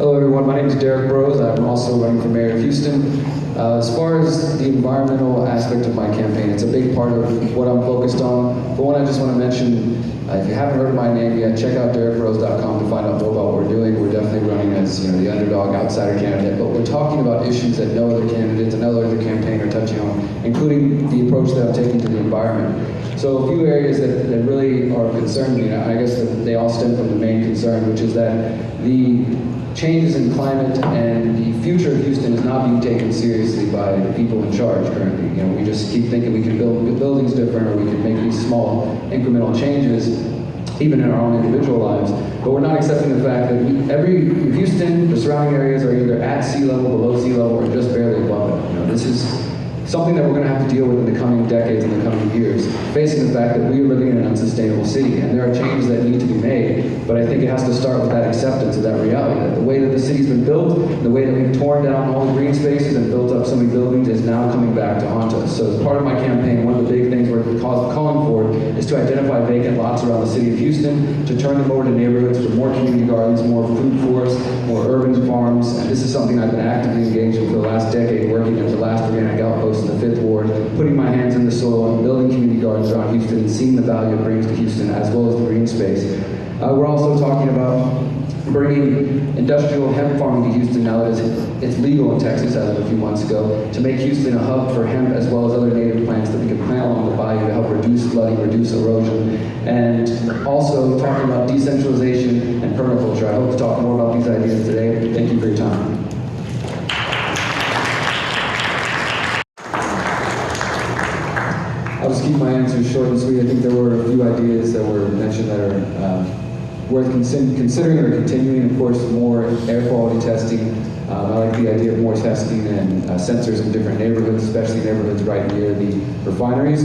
Hello everyone, my name is Derrick Broze. I'm also running for mayor of Houston. As far as the environmental aspect of my campaign, it's a big part of what I'm focused on. For one, I just want to mention, if you haven't heard of my name yet, check out derrickbroze.com to find out more about what we're doing. We're definitely running as the underdog outsider candidate, but we're talking about issues that no other candidates and no other campaign are touching on, including the approach that I'm taking to the environment. So a few areas that really are concerning me, I guess that they all stem from the main concern, which is that the changes in climate and the future of Houston is not being taken seriously by the people in charge currently. We just keep thinking we can build buildings different, or we can make these small incremental changes, even in our own individual lives. But we're not accepting the fact that Houston, the surrounding areas are either at sea level, below sea level, or just barely above it. This is something that we're going to have to deal with in the coming decades, in the coming years, facing the fact that we are living in an unsustainable city, and there are changes that need to be made, but I think it has to start with that acceptance of that reality, that the way that the city's been built, the way that we've torn down all the green spaces and built up so many buildings is now coming back to haunt us. So as part of my campaign, one of the big things we're calling for is to identify vacant lots around the city of Houston, to turn them over to neighborhoods with more community gardens, more food forests, more urban farms, and this is something I've been actively engaged in for the last decade, working as the last organic outpost in the 5th Ward, putting my hands in the soil and building community gardens around Houston and seeing the value it brings to Houston as well as the green space. We're also talking about bringing industrial hemp farming to Houston now that it's legal in Texas as of a few months ago, to make Houston a hub for hemp as well as other native plants that we can plant along the bayou to help reduce flooding, reduce erosion, and also talking about decentralization and permaculture. I hope to talk more about these ideas today. Thank you for your time. I'll just keep my answers short and sweet. I think there were a few ideas that were mentioned that are worth considering or continuing. Of course, more air quality testing. I like the idea of more testing and sensors in different neighborhoods, especially neighborhoods right near the refineries.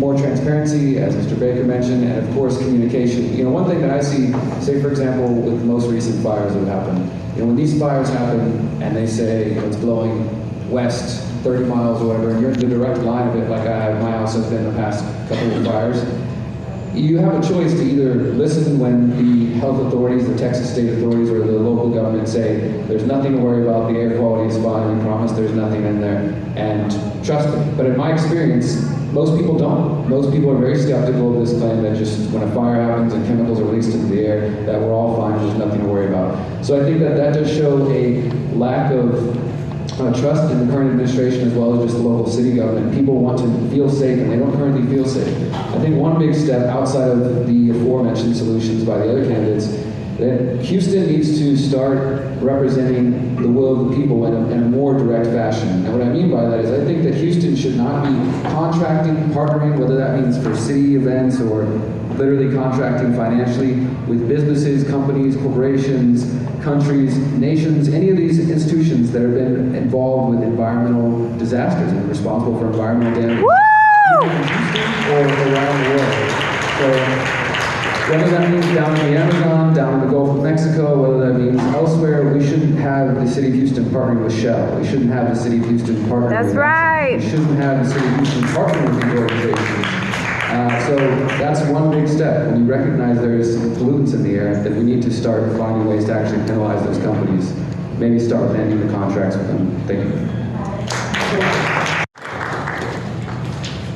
More transparency, as Mr. Baker mentioned, and of course communication. One thing that I see, say for example, with the most recent fires that have happened, when these fires happen and they say it's blowing west 30 miles or whatever, and you're in the direct line of it, like I have, my house has been the past couple of fires, you have a choice to either listen when the health authorities, the Texas state authorities, or the local government say, there's nothing to worry about, the air quality is fine, we promise there's nothing in there, and trust them. But in my experience, most people don't. Most people are very skeptical of this claim that just when a fire happens and chemicals are released into the air, that we're all fine, there's nothing to worry about. So I think that does show a lack of trust in the current administration as well as just the local city government. People want to feel safe and they don't currently feel safe. I think one big step outside of the aforementioned solutions by the other candidates, that Houston needs to start representing the will of the people in a more direct fashion. And what I mean by that is I think that Houston should not be contracting, partnering, whether that means for city events or literally contracting financially with businesses, companies, corporations, countries, nations, any of these institutions that have been involved with environmental disasters and responsible for environmental damage either in Houston or around the world. So whether that means down in the Amazon, down in the Gulf of Mexico, whether that means elsewhere, we shouldn't have the city of Houston partnering with Shell. We shouldn't have the city of Houston partnering That's with right. We shouldn't have the city of Houston partnering with these organizations. So that's one big step. When you recognize there's pollutants in the air, then we need to start finding ways to actually penalize those companies. Maybe start with ending the contracts with them. Thank you.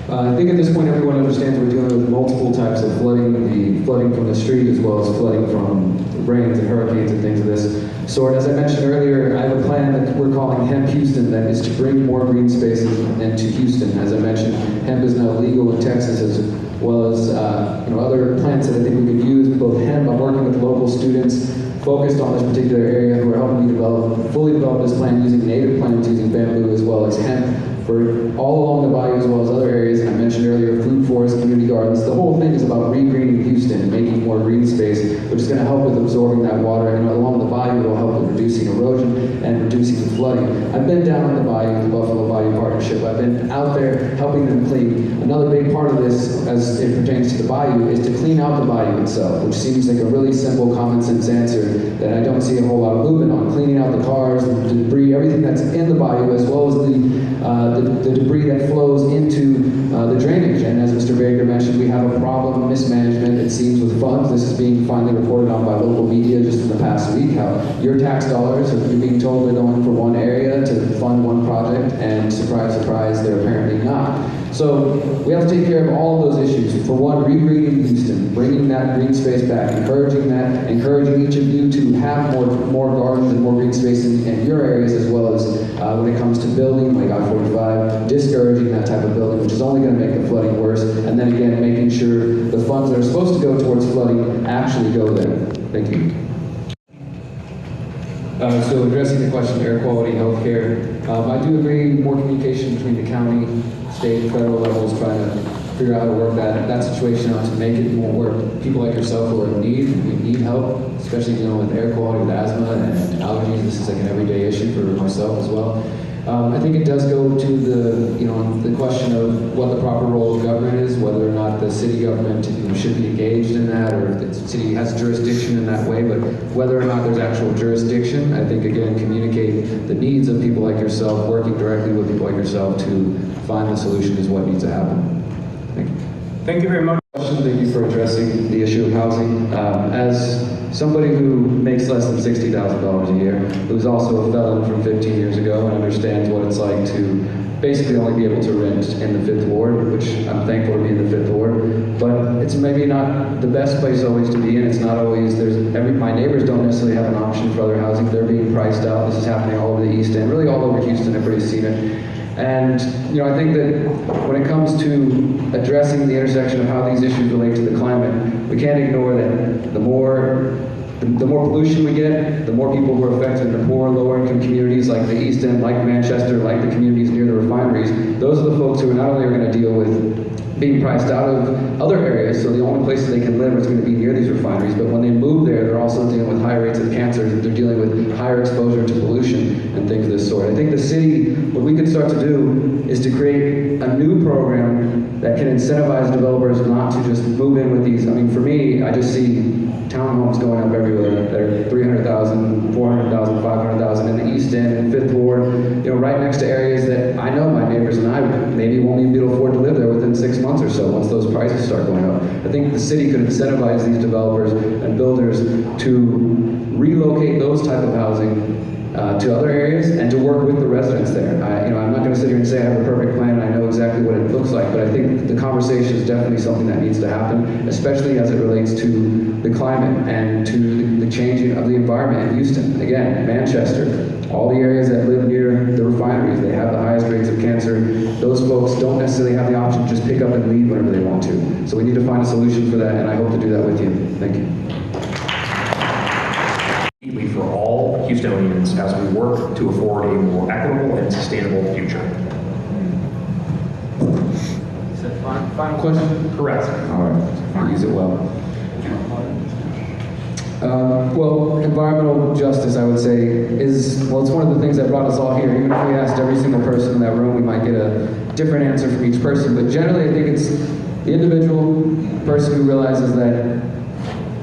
I think at this point everyone understands we're dealing with multiple types of flooding, the flooding from the street as well as flooding from rains and hurricanes and things of this sort. As I mentioned earlier, I have a plan that we're calling Hemp Houston that is to bring more green spaces into Houston. As I mentioned, hemp is now legal in Texas as well as other plants that I think we could use. Both hemp, I'm working with local students focused on this particular area who are helping me fully develop this plan using native plants, using bamboo as well as hemp for all along the bayou as well as other areas. And I mentioned earlier food forests, community gardens. The whole thing is about re-greening Houston and making more green space, which is going to help with absorbing that water, and along the bayou it will help with reducing erosion and reducing the flooding. I've been down in the bayou, the Buffalo Bayou Partnership. I've been out there helping them clean. Another big part of this, as it pertains to the bayou, is to clean out the bayou itself, which seems like a really simple, common sense answer that I don't see a whole lot of movement on. Cleaning out the cars, the debris, everything that's in the bayou, as well as the debris that flows into the drainage. And as Mr. Baker mentioned, we have a problem, mismanagement, it seems, with funds. This is being finally reported on by local media just in the past week, how your tax dollars are being told they're going for one area to fund one project, and surprise, surprise, they're apparently not. So we have to take care of all of those issues. For one, re-greening Houston, bringing that green space back, encouraging each of you to have more gardens and more green space in your areas, as well as when it comes to building, like I-45, discouraging that type of building, which is only going to make the flooding worse, and then again, making sure the funds that are supposed to go towards flooding actually go there. Thank you. So addressing the question of air quality, healthcare, I do agree more communication between the county, state, federal levels, trying to figure out how to work that situation out to make it more work. People like yourself who are in need, we need help, especially dealing with air quality, with asthma and allergies. This is like an everyday issue for myself as well. I think it does go to the question of what the proper role of government is, whether or not the city government should be engaged in that, or if the city has jurisdiction in that way, but whether or not there's actual jurisdiction, I think again, communicate the needs of people like yourself, working directly with people like yourself to find the solution is what needs to happen. Thank you. Thank you very much. Thank you for addressing the issue of housing. As somebody who makes less than $60,000 a year, who's also a felon from 15 years ago and understands what it's like to basically only be able to rent in the 5th Ward, which I'm thankful to be in the 5th Ward, but it's maybe not the best place always to be in. It's not always, my neighbors don't necessarily have an option for other housing. They're being priced out. This is happening all over the East End, really all over Houston. Everybody's seen it. And I think that when it comes to addressing the intersection of how these issues relate to the climate, we can't ignore that the more pollution we get, the more people who are affected in the poor, lower-income communities like the East End, like Manchester, like the communities near the refineries. Those are the folks who are not only are going to deal with being priced out of other areas, so the only places they can live is going to be near these refineries, but when they move there, they're also dealing with higher rates of cancer, they're dealing with higher exposure to pollution and things of this sort. I think the city, what we could start to do is to create a new program that can incentivize developers not to just move in with these. I mean, for me, I just see townhomes going up everywhere. They're 300,000, 400,000, 500,000 in the East End and 5th Ward, right next to areas that I know my neighbors and I maybe won't even be able to afford to live there within 6 months or so once those prices start going up. I think the city could incentivize these developers and builders to relocate those type of housing to other areas and to work with the residents there. I'm not going to sit here and say I have a perfect plan and I know exactly what it looks like, but I think the conversation is definitely something that needs to happen, especially as it relates to the climate and to the changing of the environment in Houston. Again, Manchester, all the areas that live near the refineries, they have the highest rates of cancer. Those folks don't necessarily have the option to just pick up and leave whenever they want to. So we need to find a solution for that, and I hope to do that with you. Thank you. For all Houstonians as we work to afford a more equitable and sustainable future. Is that final question? Correct. All right, I'll use it well. Well, environmental justice, I would say, it's one of the things that brought us all here. Even if we asked every single person in that room, we might get a different answer from each person. But generally, I think it's the individual person who realizes that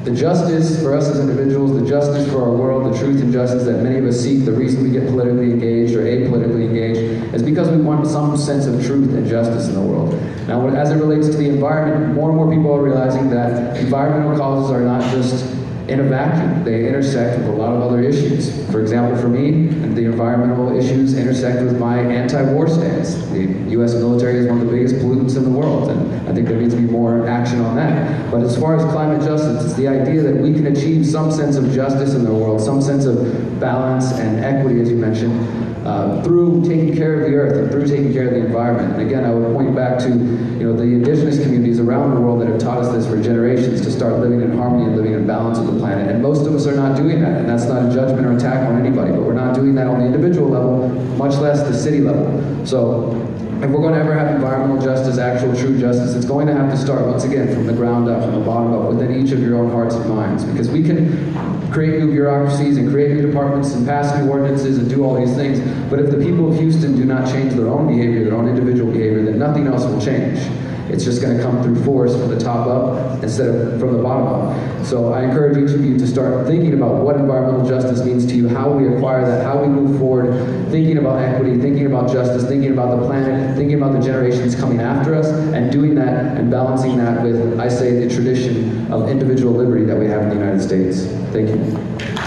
the justice for us as individuals, the justice for our world, the truth and justice that many of us seek, the reason we get politically engaged or apolitically engaged is because we want some sense of truth and justice in the world. Now, as it relates to the environment, more and more people are realizing that environmental causes are not just in a vacuum. They intersect with a lot of other issues. For example, for me, the environmental issues intersect with my anti-war stance. The U.S. military is one of the biggest pollutants in the world, and I think there needs to be more action on that. But as far as climate justice, it's the idea that we can achieve some sense of justice in the world, some sense of balance and equity, as you mentioned, through taking care of the earth and through taking care of the environment. And again, I would point back to the indigenous communities around the world that have taught us this for generations, to start living in harmony and living in balance with the planet. And most of us are not doing that, and that's not a judgment or attack on anybody, but we're not doing that on the individual level, much less the city level. So if we're going to ever have environmental justice, actual true justice, it's going to have to start, once again, from the ground up, from the bottom up, within each of your own hearts and minds. Because we can create new bureaucracies and create new departments and pass new ordinances and do all these things, but if the people of Houston do not change their own behavior, their own individual behavior, then nothing else will change. It's just going to come through force from the top up instead of from the bottom up. So I encourage each of you to start thinking about what environmental justice means to you, how we acquire that, how we move forward, thinking about equity, thinking about justice, thinking about the planet, thinking about the generations coming after us, and doing that and balancing that with, I say, the tradition of individual liberty that we have in the United States. Thank you.